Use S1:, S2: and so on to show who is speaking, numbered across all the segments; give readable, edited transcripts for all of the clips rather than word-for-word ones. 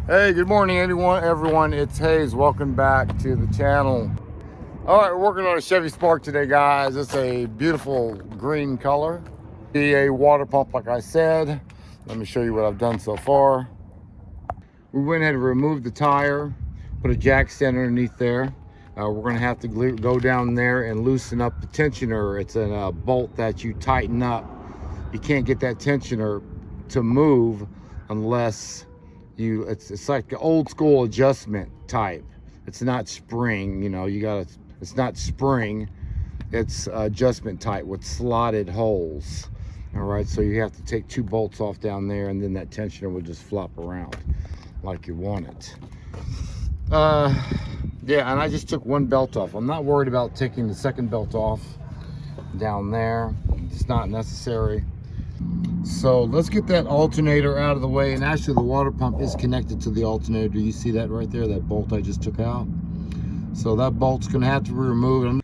S1: Hey, good morning everyone. It's Hayes. Welcome back to the channel. All right, we're working on a Chevy Spark today, guys. It's a beautiful green color. Be a water pump, like I said. Let me show you what I've done so far. We went ahead and removed the tire, put a jack stand underneath there. We're gonna have to go down there and loosen up the tensioner. It's a bolt that you tighten up. You can't get that tensioner to move unless it's like the old school adjustment type. It's not spring, it's not spring, it's adjustment type with slotted holes. All right, so you have to take two bolts off down there, and then that tensioner will just flop around like you want it. Yeah, and I just took one belt off. I'm not worried about taking the second belt off down there. It's not necessary. So let's get that alternator out of the way. And actually the water pump is connected to the alternator. You see that right there, that bolt I just took out? So that bolt's gonna have to be removed.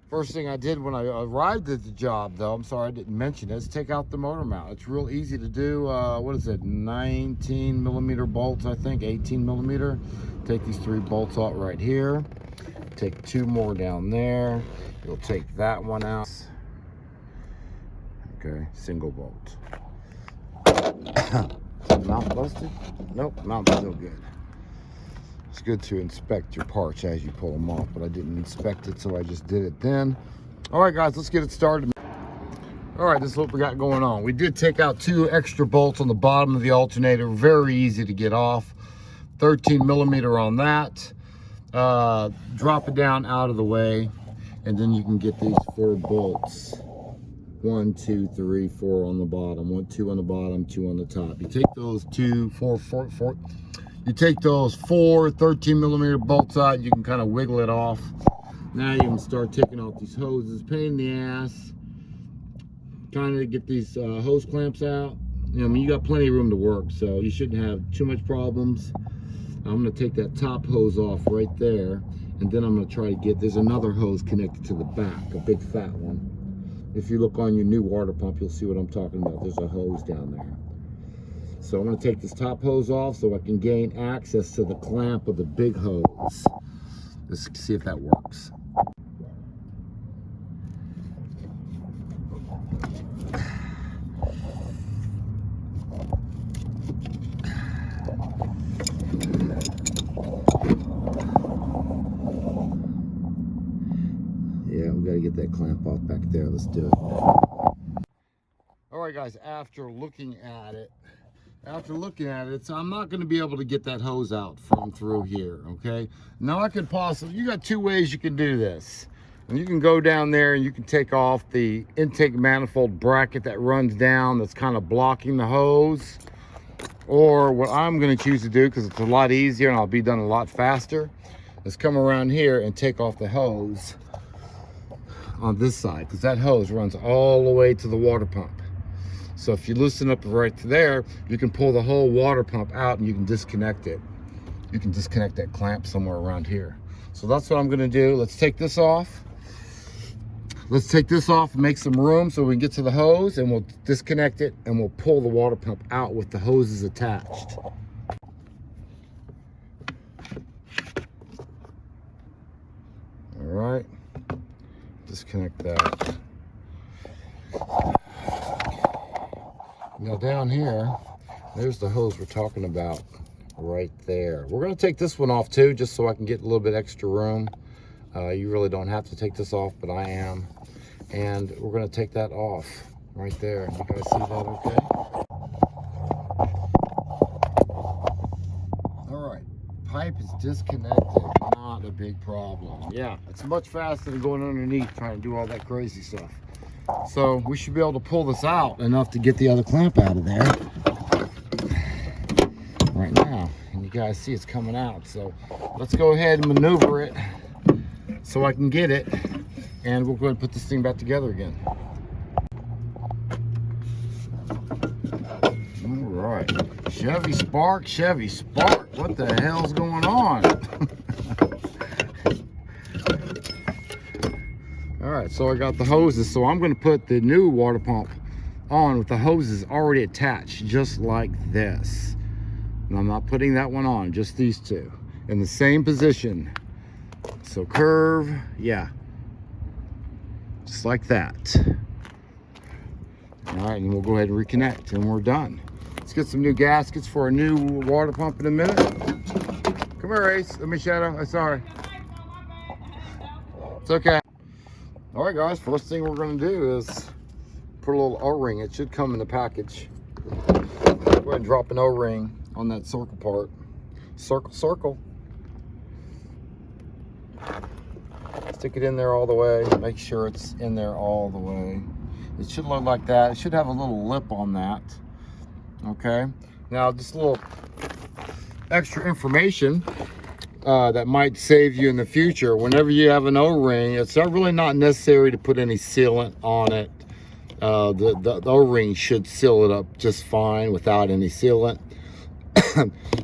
S1: First thing I did when I arrived at the job, though, I'm sorry I didn't mention it, is take out the motor mount. It's real easy to do. What is it, 19 millimeter bolts, I think, 18 millimeter. Take these three bolts out right here. Take two more down there. You'll take that one out. Okay, single bolt. Mount busted? Nope, mount's still good. It's good to inspect your parts as you pull them off, but I didn't inspect it, so I just did it then. All right, guys, let's get it started. All right, this is what we got going on. We did take out two extra bolts on the bottom of the alternator. Very easy to get off. 13 millimeter on that. Drop it down out of the way, and then you can get these four bolts. 1, 2, 3, 4 on the bottom. 2 on the bottom, 2 on the top. You take those you take those four 13 millimeter bolts out. You can kind of wiggle it off. Now you can start taking off these hoses. Pain in the ass trying to get these hose clamps out. I mean, you got plenty of room to work, so you shouldn't have too much problems. I'm going to take that top hose off right there, and then I'm going to try to get, there's another hose connected to the back, a big fat one. If you look on your new water pump, you'll see what I'm talking about. There's a hose down there. So I'm going to take this top hose off so I can gain access to the clamp of the big hose. Let's see if that works. Yeah, we got to get that clamp off back there. Let's do it. All right, guys, after looking at it, so I'm not going to be able to get that hose out from through here, okay? Now I could possibly, you got two ways you can do this. And you can go down there and you can take off the intake manifold bracket that runs down that's kind of blocking the hose. Or what I'm going to choose to do, because it's a lot easier and I'll be done a lot faster, is come around here and take off the hose on this side, because that hose runs all the way to the water pump. So if you loosen up right there, you can pull the whole water pump out and you can disconnect it. You can disconnect that clamp somewhere around here. So that's what I'm gonna do. Let's take this off. Let's take this off and make some room so we can get to the hose, and we'll disconnect it and we'll pull the water pump out with the hoses attached. All right, disconnect that. Now down here, there's the hose we're talking about right there. We're going to take this one off too, just so I can get a little bit extra room. You really don't have to take this off, but I am. And we're going to take that off right there. You guys see that okay? All right, pipe is disconnected. Not a big problem. Yeah, it's much faster than going underneath trying to do all that crazy stuff. So we should be able to pull this out enough to get the other clamp out of there right now. And you guys see it's coming out. So let's go ahead and maneuver it so I can get it. And we'll go ahead and put this thing back together again. All right. Chevy Spark. What the hell's going on? All right, so I got the hoses. So I'm going to put the new water pump on with the hoses already attached, just like this. And I'm not putting that one on, just these two in the same position. So curve, yeah, just like that. All right, and we'll go ahead and reconnect, and we're done. Let's get some new gaskets for a new water pump in a minute. Come here, Ace. Let me shadow. Sorry. It's okay. All right, guys. First thing we're going to do is put a little O-ring. It should come in the package. Go ahead and drop an O-ring on that circle part. Circle, circle. Stick it in there all the way. Make sure it's in there all the way. It should look like that. It should have a little lip on that. Okay. Now, just a little extra information that might save you in the future. Whenever you have an O-ring, it's really not necessary to put any sealant on it. The O-ring should seal it up just fine without any sealant.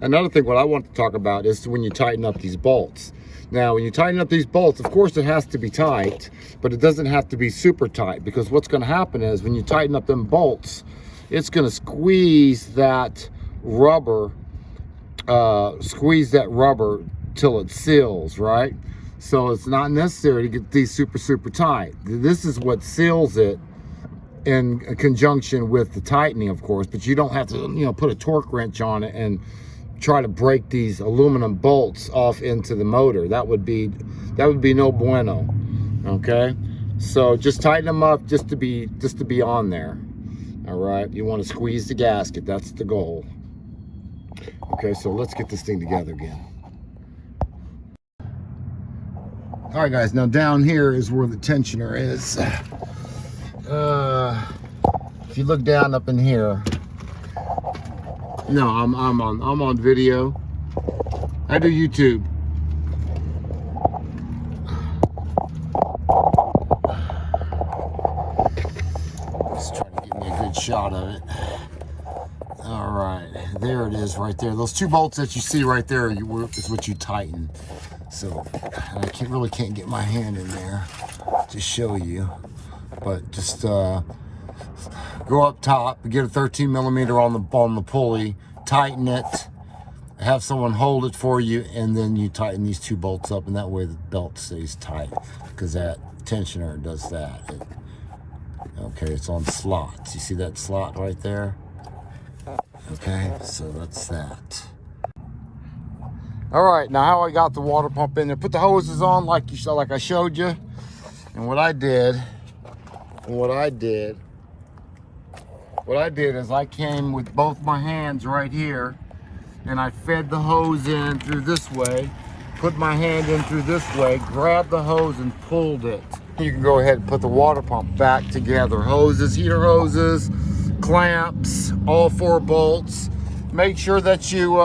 S1: Another thing, what I want to talk about is when you tighten up these bolts. Now, when you tighten up these bolts, of course it has to be tight, but it doesn't have to be super tight, because what's going to happen is when you tighten up them bolts, it's going to squeeze that rubber till it seals, right? So it's not necessary to get these super tight. This is what seals it in conjunction with the tightening, of course, but you don't have to, you know, put a torque wrench on it and try to break these aluminum bolts off into the motor. That would be no bueno. Okay, so just tighten them up just to be on there. All right, you want to squeeze the gasket. That's the goal. Okay, so let's get this thing together again. All right, guys, now down here is where the tensioner is. If you look down up in here, no, I'm on video. I do YouTube. Just trying to get me a good shot of it. All right, there it is right there. Those two bolts that you see right there is what you tighten. So I really can't get my hand in there to show you, but just go up top, get a 13 millimeter on the pulley, tighten it, have someone hold it for you, and then you tighten these two bolts up, and that way the belt stays tight, because that tensioner does that. Okay, it's on slots. You see that slot right there? Okay, so that's that. All right, now how I got the water pump in there. Put the hoses on like I showed you. And what I did is I came with both my hands right here, and I fed the hose in through this way, put my hand in through this way, grabbed the hose and pulled it. You can go ahead and put the water pump back together. Hoses, heater hoses, clamps, all 4 bolts. Make sure that you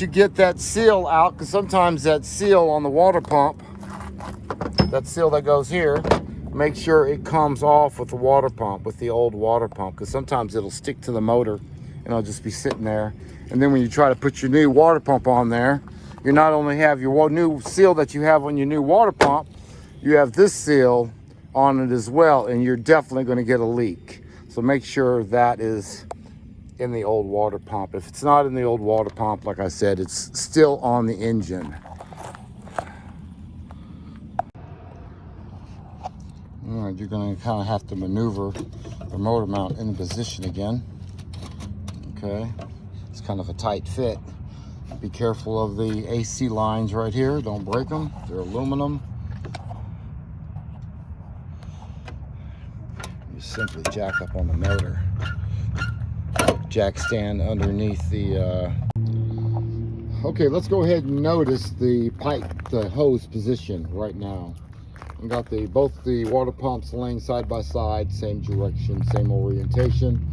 S1: get that seal out, because sometimes that seal on the water pump, that seal that goes here, make sure it comes off with the water pump, with the old water pump, because sometimes it'll stick to the motor and it'll just be sitting there. And then when you try to put your new water pump on there, you not only have your new seal that you have on your new water pump, you have this seal on it as well, and you're definitely going to get a leak. So make sure that is in the old water pump. If it's not in the old water pump, like I said, it's still on the engine. All right, you're going to kind of have to maneuver the motor mount into position again. Okay, it's kind of a tight fit. Be careful of the AC lines right here. Don't break them. They're aluminum. You simply jack up on the motor. Jack stand underneath the okay, let's go ahead and notice the hose position right now. I got both the water pumps laying side by side, same direction, same orientation.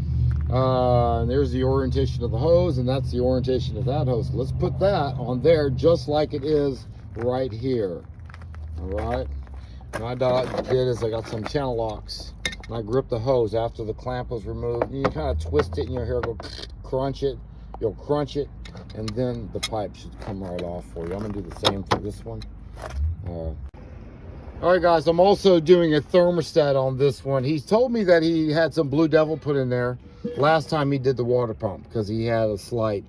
S1: And there's the orientation of the hose, and that's the orientation of that hose. Let's put that on there just like it is right here. All right, and I did is I got some channel locks, and I gripped the hose after the clamp was removed. And you kind of twist it in your hair, go crunch it. You'll crunch it, and then the pipe should come right off for you. I'm gonna do the same for this one. All right, guys, I'm also doing a thermostat on this one. He told me that he had some Blue Devil put in there. last time he did the water pump because he had a slight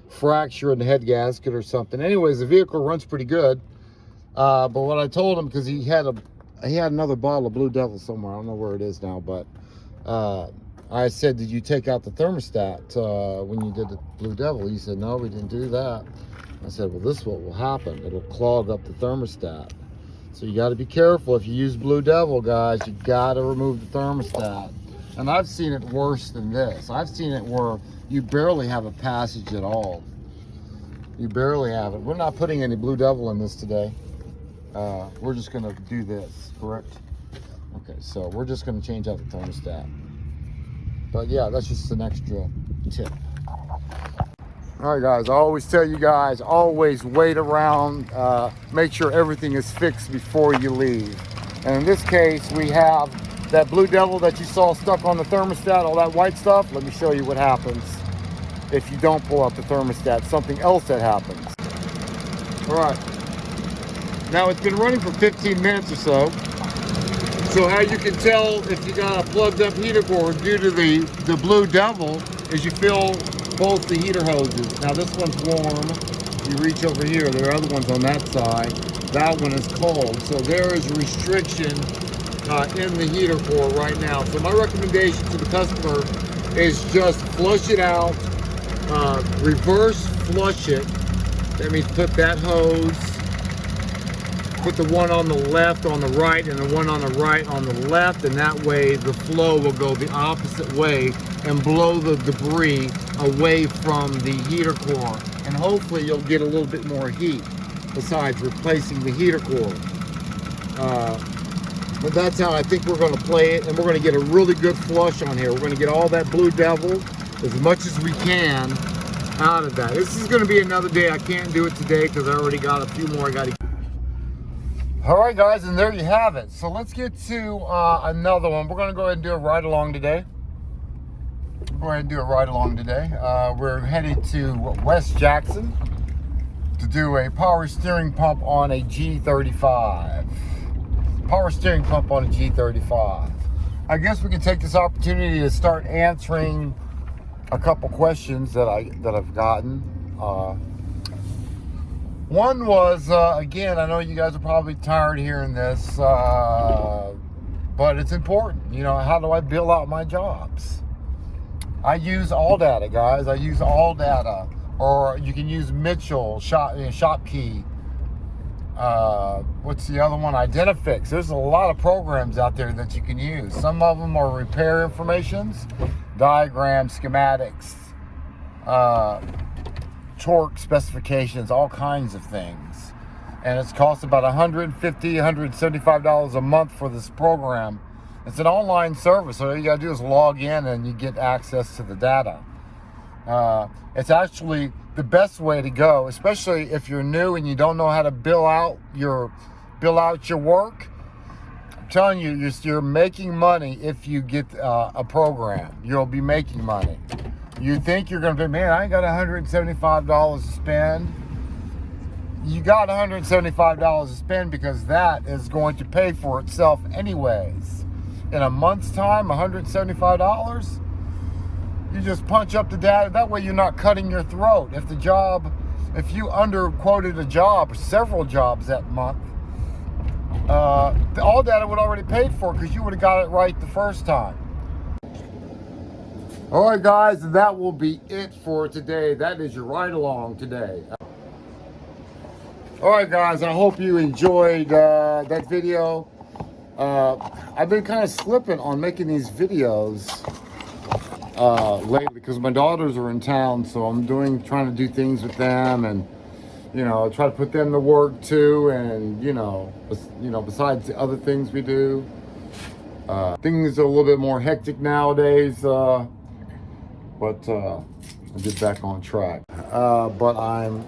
S1: fracture in the head gasket or something. Anyways, the vehicle runs pretty good. But what I told him, because he had another bottle of Blue Devil somewhere. I don't know where it is now, but I said, did you take out the thermostat when you did the Blue Devil? He said, no, we didn't do that. I said, well, this is what will happen. It'll clog up the thermostat. So you got to be careful if you use Blue Devil, guys. You got to remove the thermostat. And I've seen it worse than this. I've seen it where you barely have a passage at all. You barely have it. We're not putting any Blue Devil in this today. We're just going to do this, correct? Okay, so we're just going to change out the thermostat. But yeah, that's just an extra tip. All right, guys, I always tell you guys, always wait around, make sure everything is fixed before you leave. And in this case, we have that Blue Devil that you saw stuck on the thermostat, all that white stuff. Let me show you what happens if you don't pull out the thermostat, something else that happens. All right, now it's been running for 15 minutes or so. So how you can tell if you got a plugged up heater cord due to the Blue Devil is you feel both the heater hoses. Now this one's warm. You reach over here, there are other ones on that side. That one is cold. So there is a restriction in the heater core right now. So my recommendation to the customer is just flush it out, reverse flush it. That means put that hose, put the one on the left on the right and the one on the right on the left, and that way the flow will go the opposite way and blow the debris away from the heater core. And hopefully you'll get a little bit more heat besides replacing the heater core. But that's how I think we're going to play it, and we're going to get a really good flush on here. We're going to get all that Blue Devil, as much as we can, out of that. This is going to be another day. I can't do it today because I already got a few more I got to. All right, guys, and there you have it. So let's get to another one. We're going to go ahead and do a ride along today. We're headed to West Jackson to do a power steering pump on a G35. Power steering pump on a G35. I guess we can take this opportunity to start answering a couple questions that I've gotten. One was, again, I know you guys are probably tired of hearing this, but it's important. You know, how do I bill out my jobs? I use AllData, guys. I use AllData, or you can use Mitchell, ShopKey. What's the other one? Identifix. There's a lot of programs out there that you can use. Some of them are repair informations, diagrams, schematics, torque specifications, all kinds of things. And it's cost about $150, $175 a month for this program. It's an online service, so all you gotta do is log in and you get access to the data. It's actually the best way to go, especially if you're new and you don't know how to bill out your work. I'm telling you, you're making money if you get a program. You'll be making money. You think you're gonna be, man, I ain't got $175 to spend. You got $175 to spend because that is going to pay for itself anyways. In a month's time, $175, you just punch up the data. That way you're not cutting your throat. If you underquoted a job or several jobs that month, all data would already paid for because you would have got it right the first time. All right, guys, that will be it for today. That is your ride along today. All right, guys, I hope you enjoyed that video. I've been kind of slipping on making these videos lately because my daughters are in town, so I'm trying to do things with them, and try to put them to work too, and besides the other things we do, things are a little bit more hectic nowadays, but I'll get back on track. But I'm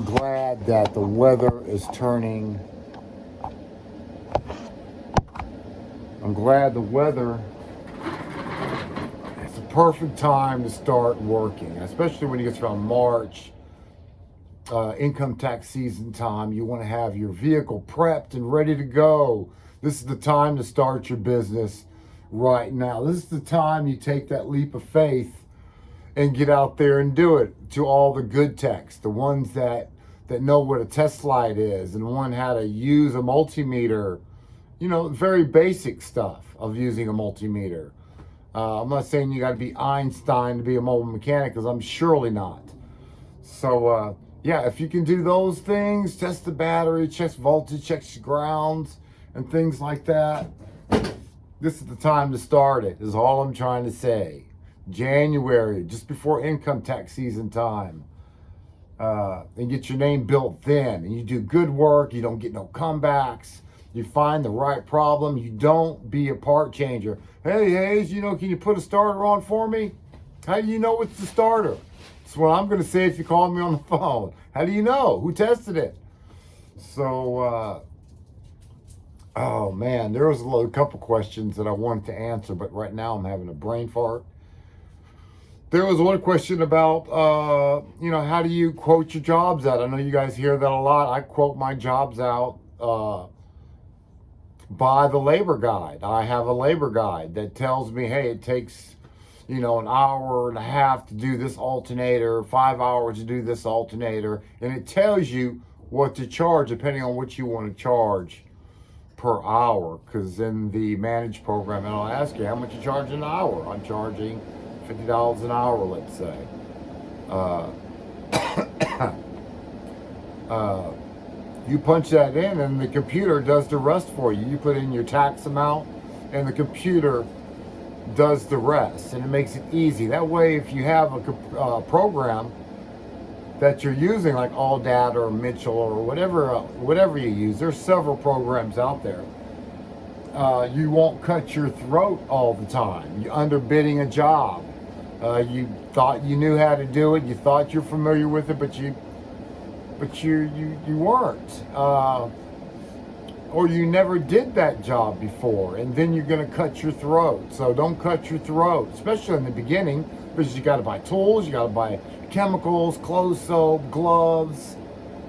S1: glad that the weather is turning. I'm glad the weather, it's a perfect time to start working, especially when it gets around March, income tax season time. You want to have your vehicle prepped and ready to go. This is the time to start your business right now. This is the time you take that leap of faith and get out there and do it. To all the good techs, the ones that know what a test slide is and one how to use a multimeter, you know, very basic stuff of using a multimeter. I'm not saying you got to be Einstein to be a mobile mechanic, because I'm surely not. So yeah, if you can do those things, test the battery, check voltage, check grounds, and things like that, this is the time to start it, is all I'm trying to say. January, just before income tax season time. And get your name built then. And you do good work, you don't get no comebacks. You find the right problem. You don't be a part changer. Hey, Hayes, you know, can you put a starter on for me? How do you know it's the starter? That's what I'm going to say if you call me on the phone. How do you know? Who tested it? So, oh man, there was a couple questions that I wanted to answer, but right now I'm having a brain fart. There was one question about, you know, how do you quote your jobs out? I know you guys hear that a lot. I quote my jobs out by the labor guide. I have a labor guide that tells me, hey, it takes, you know, an hour and a half to do this alternator, 5 hours to do this alternator. And it tells you what to charge depending on what you want to charge per hour. Because in the managed program, and I'll ask you, how much you charge an hour? I'm charging $50 an hour, let's say. You punch that in and the computer does the rest for you. You put in your tax amount and the computer does the rest, and it makes it easy. That way, if you have a program that you're using, like AllData or Mitchell or whatever you use, there's several programs out there. You won't cut your throat all the time. You're underbidding a job. You thought you knew how to do it. You thought you're familiar with it, but you weren't. Or you never did that job before, and then you're going to cut your throat. So don't cut your throat, especially in the beginning, because you got to buy tools, you got to buy chemicals, clothes soap, gloves,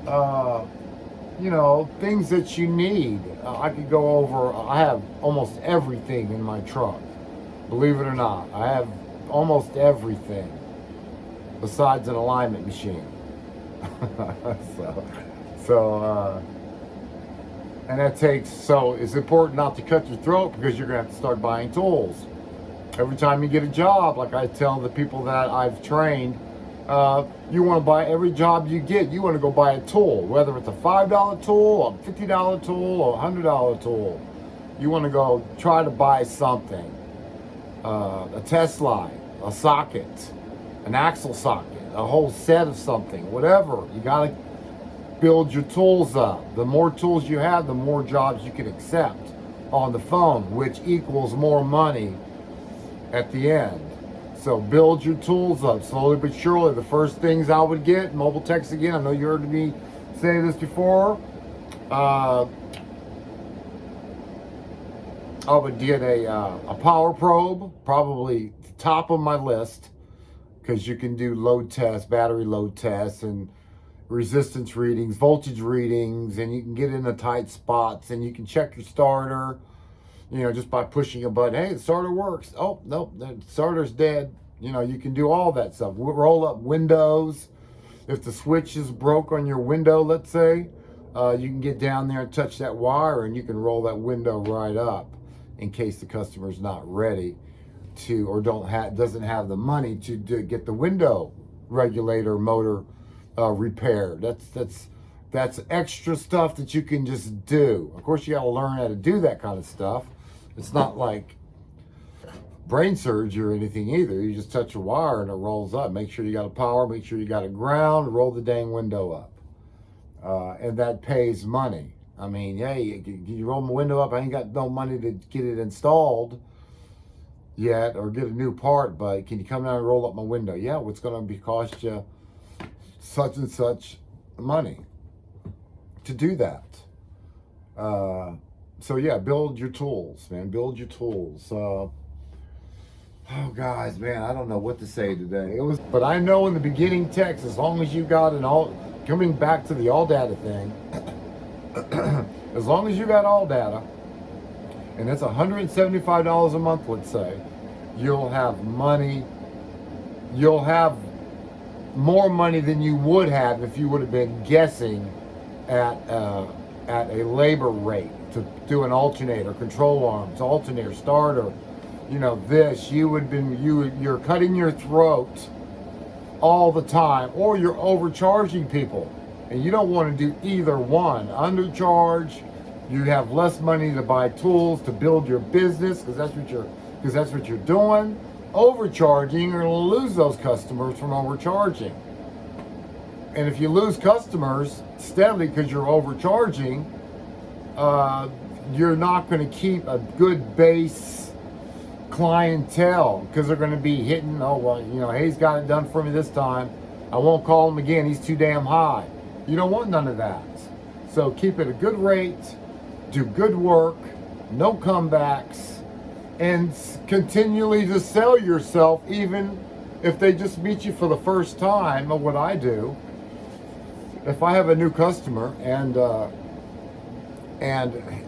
S1: you know, things that you need. I could go over, I have almost everything in my truck, believe it or not. I have almost everything besides an alignment machine. And that takes, so it's important not to cut your throat, because you're going to have to start buying tools. Every time you get a job, like I tell the people that I've trained, you want to buy every job you get, you want to go buy a tool, whether it's a $5 tool, a $50 tool, or a $100 tool. You want to go try to buy something. A test line, a socket, an axle socket, a whole set of something, whatever. You got to build your tools up. The more tools you have, the more jobs you can accept on the phone, which equals more money at the end. So build your tools up slowly but surely. The first things I would get, mobile techs again, I know you heard me say this before, I would get a power probe, probably top of my list, because you can do load tests, battery load tests, and resistance readings, voltage readings, and you can get in the tight spots, and you can check your starter, you know, just by pushing a button. Hey, the starter works. Oh, nope, the starter's dead. You know, you can do all that stuff. Roll up windows. If the switch is broke on your window, let's say, you can get down there and touch that wire, and you can roll that window right up in case the customer's not ready to, or doesn't have the money to get the window regulator motor repaired. That's extra stuff that you can just do. Of course, you got to learn how to do that kind of stuff. It's not like brain surgery or anything either. You just touch a wire and it rolls up. Make sure you got a power, make sure you got a ground, roll the dang window up. And that pays money. I mean, hey, you roll my window up, I ain't got no money to get it installed yet or get a new part, but can you come down and roll up my window? Yeah, what's going to cost you such and such money to do that. So yeah, build your tools, man. Build your tools. Oh guys, man, I don't know what to say today. But I know in the beginning text, as long as you got coming back to the AllData thing, as long as you got AllData, and it's $175 a month, let's say, you'll have money. You'll have more money than you would have if you would have been guessing at a labor rate to do an alternator, control arms, alternator, starter. You know, this, you're cutting your throat all the time, or you're overcharging people, and you don't want to do either one. Undercharge, you have less money to buy tools to build your business, because that's what you're doing. Overcharging, you're going to lose those customers from overcharging. And if you lose customers steadily because you're overcharging, you're not going to keep a good base clientele, because they're going to be hitting, oh, well, you know, hey, he's got it done for me this time. I won't call him again. He's too damn high. You don't want none of that. So keep it a good rate, do good work, no comebacks, and continually to sell yourself, even if they just meet you for the first time. Or what I do, if I have a new customer and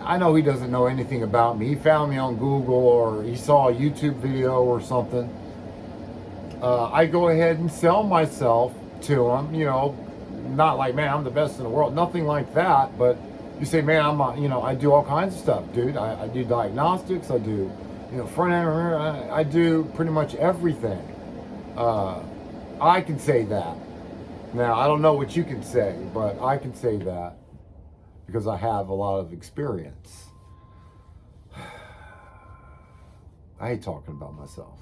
S1: I know he doesn't know anything about me, he found me on Google or he saw a YouTube video or something, I go ahead and sell myself to him. You know, not like, man, I'm the best in the world, nothing like that, but you say, man, I do all kinds of stuff, dude. I do diagnostics, I do, front end, I do pretty much everything. I can say that. Now, I don't know what you can say, but I can say that because I have a lot of experience. I hate talking about myself.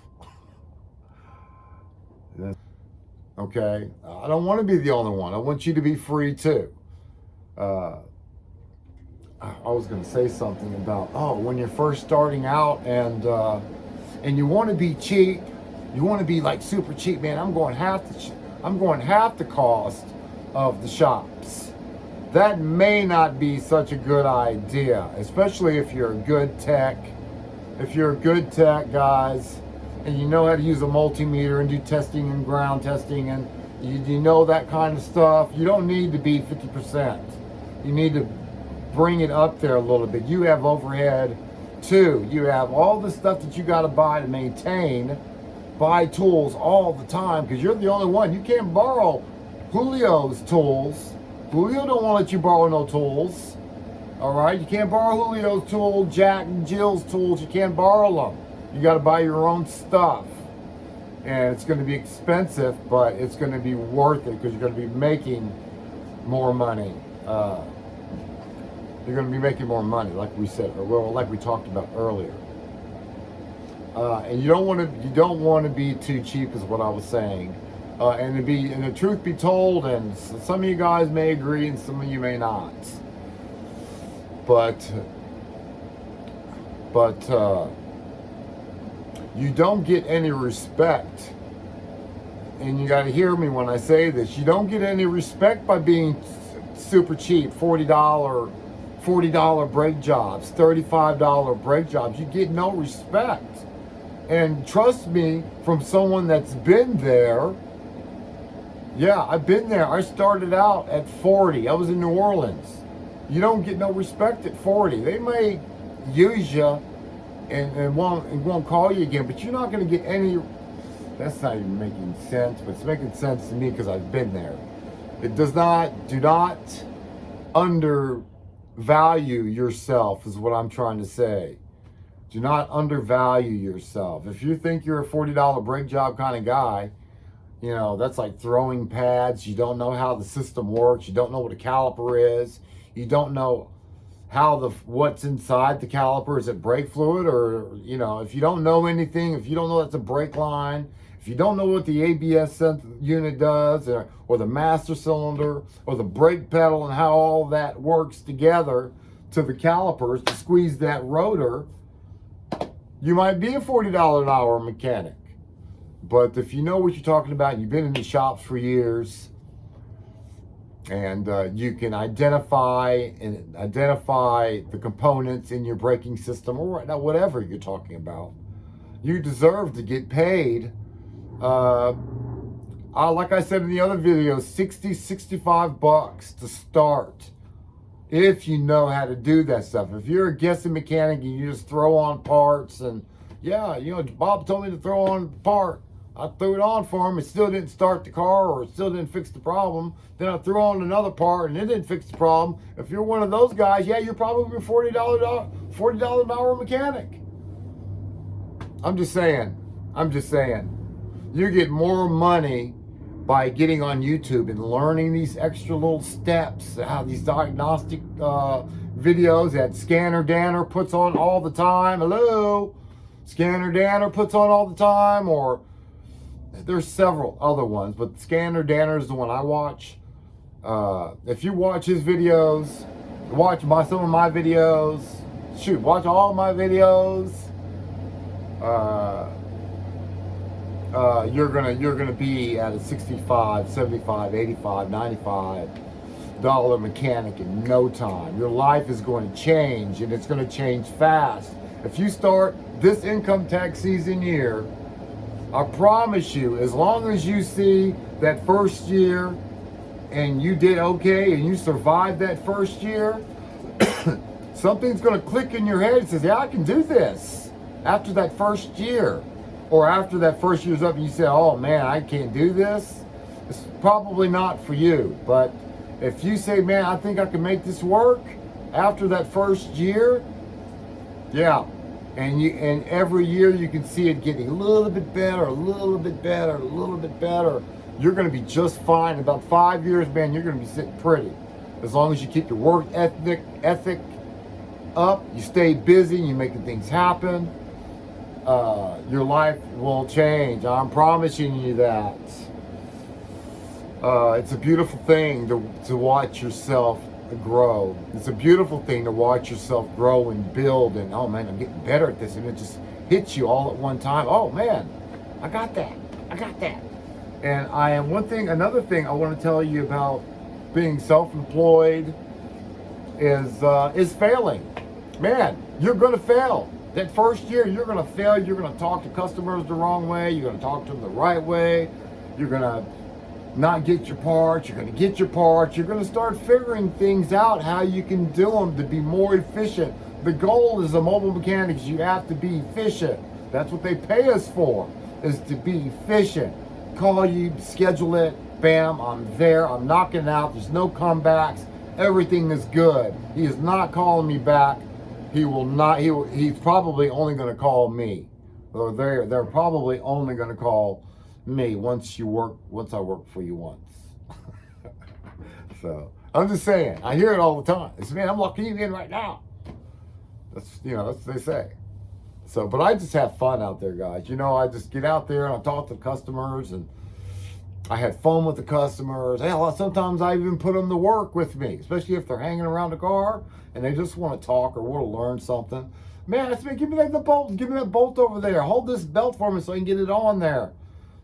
S1: Okay? I don't want to be the only one. I want you to be free too. I was going to say something about, when you're first starting out and you want to be cheap, you want to be like super cheap, man. I'm going half the cost of the shops. That may not be such a good idea, especially if you're a good tech. If you're a good tech, guys, and you know how to use a multimeter and do testing and ground testing, and you know that kind of stuff, you don't need to be 50%. You need to bring it up there a little bit. You have overhead too. You have all the stuff that you got to buy to maintain. Buy tools all the time, because you're the only one. You can't borrow Julio's tools. Julio don't want to let you borrow no tools. All right, you can't borrow Julio's tools, Jack and Jill's tools. You can't borrow them. You got to buy your own stuff, and it's going to be expensive, but it's going to be worth it, because you're going to be making more money. You're going to be making more money, like we said, or like we talked about earlier. And you don't want to be too cheap, is what I was saying. And the truth be told, and some of you guys may agree, and some of you may not. But you don't get any respect, and you got to hear me when I say this. You don't get any respect by being super cheap, $40 brake jobs, $35 brake jobs. You get no respect. And trust me, from someone that's been there, yeah, I've been there. I started out at 40. I was in New Orleans. You don't get no respect at 40. They may use you and won't call you again, but you're not going to get any. That's not even making sense, but it's making sense to me because I've been there. It do not undervalue yourself, is what I'm trying to say. Do not undervalue yourself. If you think you're a $40 brake job kind of guy, that's like throwing pads. You don't know how the system works. You don't know what a caliper is. You don't know what's inside the caliper. Is it brake fluid? Or, if you don't know anything, if you don't know that's a brake line, if you don't know what the ABS unit does, or the master cylinder, or the brake pedal, and how all that works together to the calipers to squeeze that rotor, you might be a $40 an hour mechanic. But if you know what you're talking about, you've been in the shops for years, and you can identify the components in your braking system, or whatever you're talking about, you deserve to get paid. Like I said in the other video, $60, $65 to start if you know how to do that stuff. If you're a guessing mechanic and you just throw on parts and, yeah, you know, Bob told me to throw on a part. I threw it on for him. It still didn't start the car, or it still didn't fix the problem. Then I threw on another part and it didn't fix the problem. If you're one of those guys, yeah, you're probably a $40 an hour mechanic. I'm just saying. You get more money by getting on YouTube and learning these extra little steps, how these diagnostic videos that Scanner Danner puts on all the time. Hello? Scanner Danner puts on all the time, or there's several other ones, but Scanner Danner is the one I watch. If you watch his videos, watch some of my videos, watch all my videos, you're gonna be at a $65, $75, $85, $95 mechanic in no time. Your life is going to change, and it's going to change fast. If you start this income tax season year, I promise you, as long as you see that first year and you did okay and you survived that first year, something's going to click in your head and says, yeah, I can do this after that first year. Or after that first year's up and you say, oh man, I can't do this, it's probably not for you. But if you say, man, I think I can make this work after that first year, yeah. And every year you can see it getting a little bit better, a little bit better, a little bit better. You're going to be just fine. In about 5 years, man, you're going to be sitting pretty. As long as you keep your work ethic up, you stay busy, you're making things happen. Your life will change. I'm promising you that. It's a beautiful thing to watch yourself grow. It's a beautiful thing to watch yourself grow and build, and oh man, I'm getting better at this, and it just hits you all at one time. Oh man, I got that. And another thing I want to tell you about being self-employed is failing. Man, you're going to fail. That first year, you're going to fail. You're going to talk to customers the wrong way. You're going to talk to them the right way. You're going to not get your parts. You're going to get your parts. You're going to start figuring things out, how you can do them to be more efficient. The goal as a mobile mechanic is you have to be efficient. That's what they pay us for, is to be efficient. Call you, schedule it, bam, I'm there. I'm knocking it out. There's no comebacks. Everything is good. He is not calling me back. He will not. He's probably only going to call me, or they're probably only going to call me once I work for you once. So I'm just saying, I hear it all the time. It's, man, I'm locking you in right now. That's what they say. So, but I just have fun out there, guys. I just get out there and I talk to customers, and I had fun with the customers. Hell, sometimes I even put them to work with me, especially if they're hanging around the car and they just want to talk or want to learn something. Man, I said, give me that bolt over there. Hold this belt for me so I can get it on there.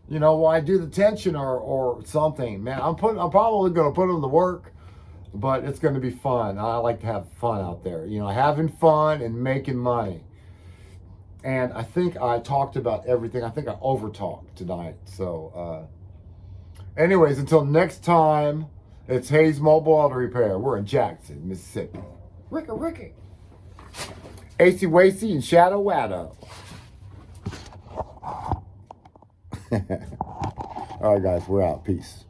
S1: While I do the tension or something. Man, I'm probably going to put them to work, but it's going to be fun. I like to have fun out there. Having fun and making money. And I think I talked about everything. I think I over-talked tonight. So, anyways, until next time, it's Hayes Mobile Auto Repair. We're in Jackson, Mississippi. Ricky. AC Wacy and Shadow Waddo. All right, guys, we're out. Peace.